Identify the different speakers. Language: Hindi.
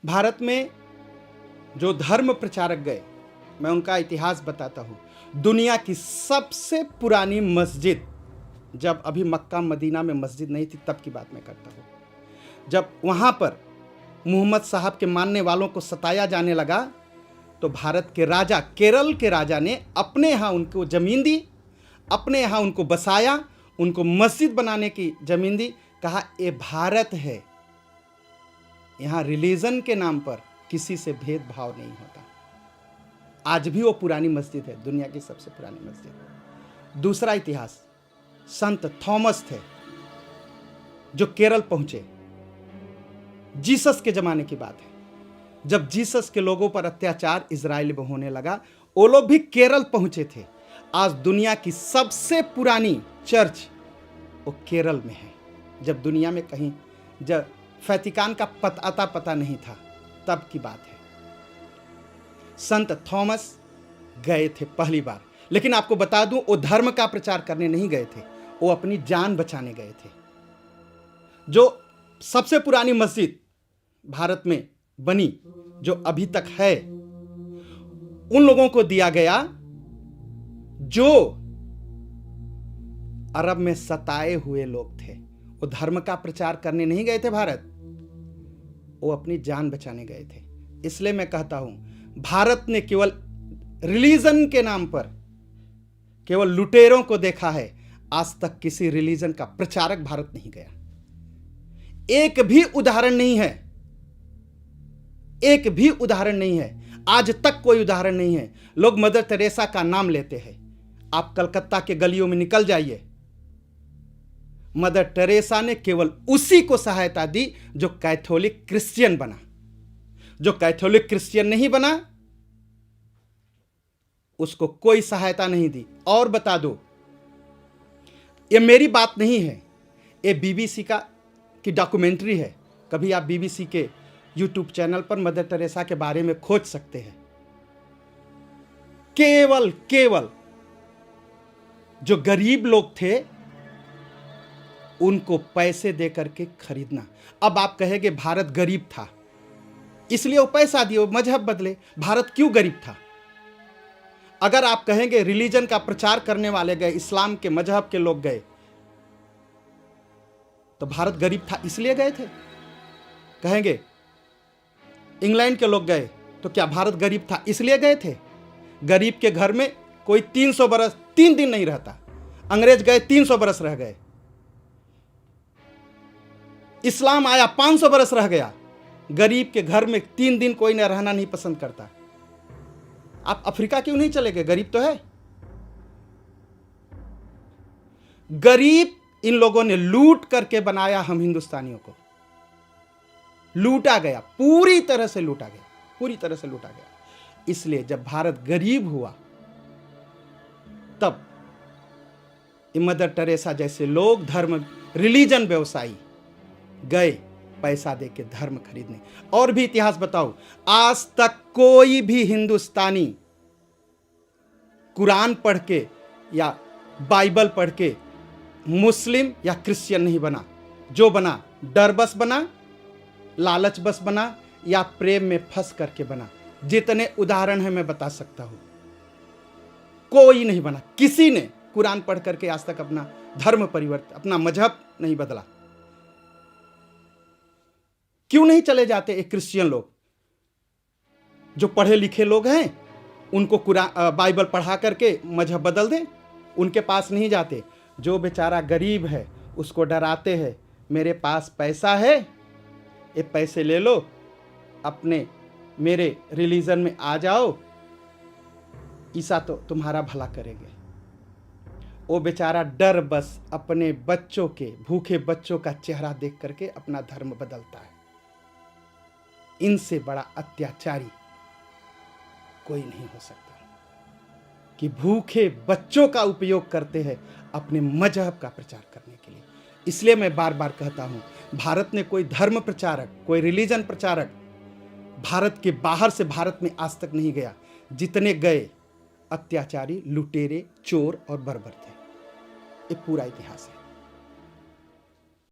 Speaker 1: भारत में जो धर्म प्रचारक गए, मैं उनका इतिहास बताता हूँ। दुनिया की सबसे पुरानी मस्जिद, जब अभी मक्का मदीना में मस्जिद नहीं थी तब की बात मैं करता हूँ, जब वहाँ पर मोहम्मद साहब के मानने वालों को सताया जाने लगा तो भारत के राजा, केरल के राजा ने अपने यहाँ उनको ज़मीन दी, अपने यहाँ उनको बसाया, उनको मस्जिद बनाने की ज़मीन दी। कहा ये भारत है, यहाँ रिलीजन के नाम पर किसी से भेदभाव नहीं होता। आज भी वो पुरानी मस्जिद है, दुनिया की सबसे पुरानी मस्जिद। दूसरा इतिहास, संत थॉमस थे जो केरल पहुंचे। जीसस के ज़माने की बात है, जब जीसस के लोगों पर अत्याचार इजराइल में होने लगा, वो लोग भी केरल पहुंचे थे। आज दुनिया की सबसे पुरानी चर्च वो केरल में है। जब दुनिया में कहीं जब वैटिकन का पता नहीं था तब की बात है। संत थॉमस गए थे पहली बार, लेकिन आपको बता दूं वो धर्म का प्रचार करने नहीं गए थे, वो अपनी जान बचाने गए थे। जो सबसे पुरानी मस्जिद भारत में बनी, जो अभी तक है, उन लोगों को दिया गया जो अरब में सताए हुए लोग थे। वो धर्म का प्रचार करने नहीं गए थे भारत, वो अपनी जान बचाने गए थे। इसलिए मैं कहता हूं, भारत ने केवल रिलीजन के नाम पर केवल लुटेरों को देखा है। आज तक किसी रिलीजन का प्रचारक भारत नहीं गया। एक भी उदाहरण नहीं है, एक भी उदाहरण नहीं है, आज तक कोई उदाहरण नहीं है। लोग मदर टेरेसा का नाम लेते हैं। आप कलकत्ता के गलियों में निकल जाइए, मदर टेरेसा ने केवल उसी को सहायता दी जो कैथोलिक क्रिश्चियन बना। जो कैथोलिक क्रिश्चियन नहीं बना उसको कोई सहायता नहीं दी। और बता दो, ये मेरी बात नहीं है, ये बीबीसी की डॉक्यूमेंट्री है। कभी आप बीबीसी के यूट्यूब चैनल पर मदर टेरेसा के बारे में खोज सकते हैं। केवल जो गरीब लोग थे उनको पैसे दे करके खरीदना। अब आप कहेंगे भारत गरीब था इसलिए वो पैसा दिए, वो मजहब बदले। भारत क्यों गरीब था? अगर आप कहेंगे रिलीजन का प्रचार करने वाले गए, इस्लाम के मजहब के लोग गए, तो भारत गरीब था इसलिए गए थे। कहेंगे इंग्लैंड के लोग गए, तो क्या भारत गरीब था इसलिए गए थे? गरीब के घर में कोई 300 बरस 3 दिन नहीं रहता। अंग्रेज गए 300 बरस रह गए। इस्लाम आया 500 बरस रह गया। गरीब के घर में 3 दिन कोई न रहना नहीं पसंद करता। आप अफ्रीका क्यों नहीं चले गए? गरीब तो है। गरीब इन लोगों ने लूट करके बनाया। हम हिंदुस्तानियों को लूटा गया, पूरी तरह से लूटा गया, पूरी तरह से लूटा गया। इसलिए जब भारत गरीब हुआ तब मदर टेरेसा जैसे लोग, धर्म रिलीजन व्यवसायी गए पैसा दे के धर्म खरीदने। और भी इतिहास बताओ, आज तक कोई भी हिंदुस्तानी कुरान पढ़ के या बाइबल पढ़ के मुस्लिम या क्रिश्चियन नहीं बना। जो बना डर बस बना, लालच बस बना, या प्रेम में फंस करके बना। जितने उदाहरण हैं मैं बता सकता हूं, कोई नहीं बना। किसी ने कुरान पढ़ करके आज तक अपना धर्म परिवर्तन, अपना मजहब नहीं बदला। क्यों नहीं चले जाते एक क्रिश्चियन लोग? जो पढ़े लिखे लोग हैं उनको कुरान बाइबल पढ़ा करके मजहब बदल दें। उनके पास नहीं जाते। जो बेचारा गरीब है उसको डराते हैं, मेरे पास पैसा है, ये पैसे ले लो, अपने मेरे रिलीजन में आ जाओ, ईसा तो तुम्हारा भला करेंगे। वो बेचारा डर बस अपने बच्चों के, भूखे बच्चों का चेहरा देख करके अपना धर्म बदलता है। इनसे बड़ा अत्याचारी कोई नहीं हो सकता कि भूखे बच्चों का उपयोग करते हैं अपने मजहब का प्रचार करने के लिए। इसलिए मैं बार बार कहता हूं, भारत ने कोई धर्म प्रचारक, कोई रिलीजन प्रचारक भारत के बाहर से भारत में आज तक नहीं गया। जितने गए अत्याचारी, लुटेरे, चोर और बर्बर थे। ये पूरा इतिहास है।